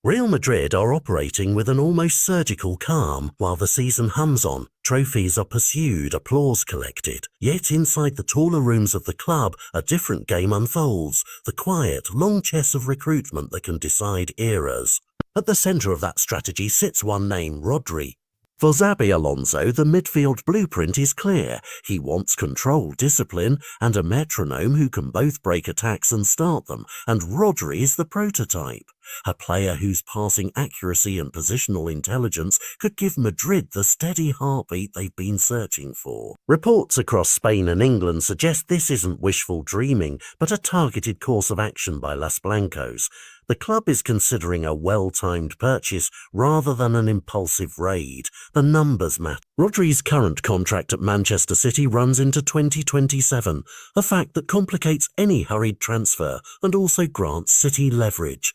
Real Madrid are operating with an almost surgical calm while the season hums on. Trophies are pursued, applause collected. Yet inside the taller rooms of the club, a different game unfolds. The quiet, long chess of recruitment that can decide eras. At the centre of that strategy sits one name, Rodri. For Xabi Alonso, the midfield blueprint is clear. He wants control, discipline, and a metronome who can both break attacks and start them, and Rodri is the prototype. A player whose passing accuracy and positional intelligence could give Madrid the steady heartbeat they've been searching for. Reports across Spain and England suggest this isn't wishful dreaming, but a targeted course of action by Los Blancos. The club is considering a well-timed purchase rather than an impulsive raid. The numbers matter. Rodri's current contract at Manchester City runs into 2027, a fact that complicates any hurried transfer and also grants City leverage.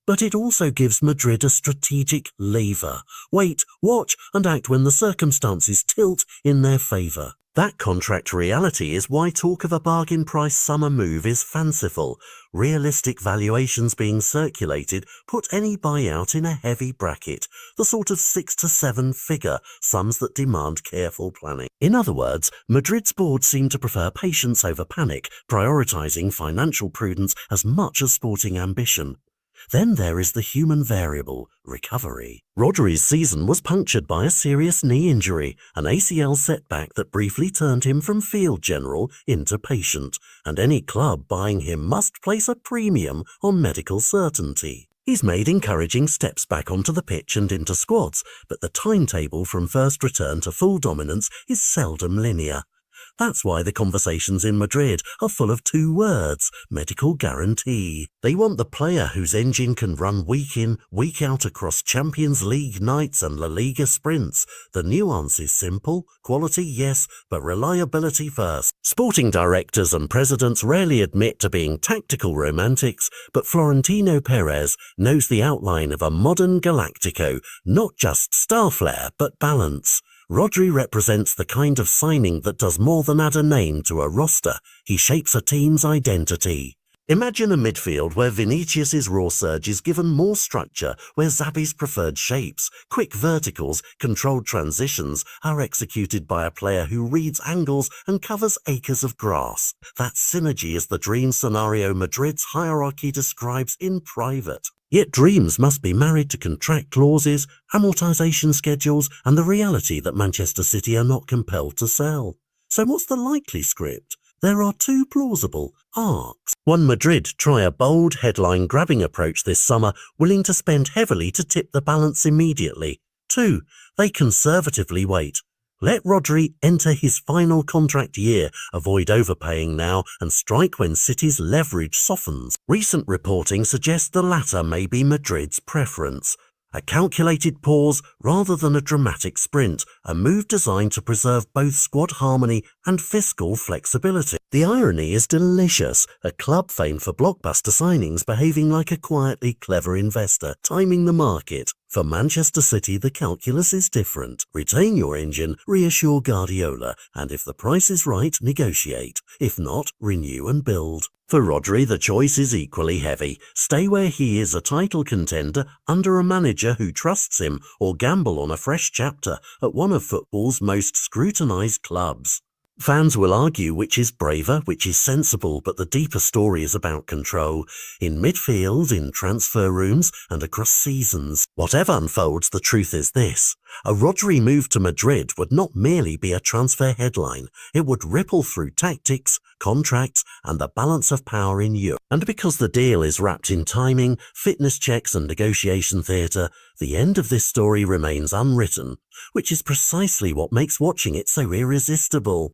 But it also gives Madrid a strategic lever. Wait, watch, and act when the circumstances tilt in their favour. That contract reality is why talk of a bargain price summer move is fanciful. Realistic valuations being circulated put any buyout in a heavy bracket, the sort of 6 to 7 figure sums that demand careful planning. In other words, Madrid's board seem to prefer patience over panic, prioritising financial prudence as much as sporting ambition. Then there is the human variable, recovery. Rodri's season was punctured by a serious knee injury, an ACL setback that briefly turned him from field general into patient, and any club buying him must place a premium on medical certainty. He's made encouraging steps back onto the pitch and into squads, but the timetable from first return to full dominance is seldom linear. That's why the conversations in Madrid are full of 2 words, medical guarantee. They want the player whose engine can run week in, week out across Champions League nights and La Liga sprints. The nuance is simple, quality yes, but reliability first. Sporting directors and presidents rarely admit to being tactical romantics, but Florentino Perez knows the outline of a modern Galactico, not just star flair, but balance. Rodri represents the kind of signing that does more than add a name to a roster. He shapes a team's identity. Imagine a midfield where Vinicius's raw surge is given more structure, where Xabi's preferred shapes, quick verticals, controlled transitions are executed by a player who reads angles and covers acres of grass. That synergy is the dream scenario Madrid's hierarchy describes in private. Yet dreams must be married to contract clauses, amortization schedules, and the reality that Manchester City are not compelled to sell. So what's the likely script? There are 2 plausible arcs. 1, Madrid try a bold, headline-grabbing approach this summer, willing to spend heavily to tip the balance immediately. 2, they conservatively wait. Let Rodri enter his final contract year, avoid overpaying now, and strike when City's leverage softens. Recent reporting suggests the latter may be Madrid's preference. A calculated pause rather than a dramatic sprint, a move designed to preserve both squad harmony and fiscal flexibility. The irony is delicious, a club famed for blockbuster signings behaving like a quietly clever investor, timing the market. For Manchester City, the calculus is different. Retain your engine, reassure Guardiola, and if the price is right, negotiate. If not, renew and build. For Rodri, the choice is equally heavy. Stay where he is, a title contender, under a manager who trusts him, or gamble on a fresh chapter at one of football's most scrutinised clubs. Fans will argue which is braver, which is sensible, but the deeper story is about control. In midfield, in transfer rooms, and across seasons. Whatever unfolds, the truth is this. A Rodri move to Madrid would not merely be a transfer headline. It would ripple through tactics, contracts, and the balance of power in Europe. And because the deal is wrapped in timing, fitness checks, and negotiation theatre, the end of this story remains unwritten, which is precisely what makes watching it so irresistible.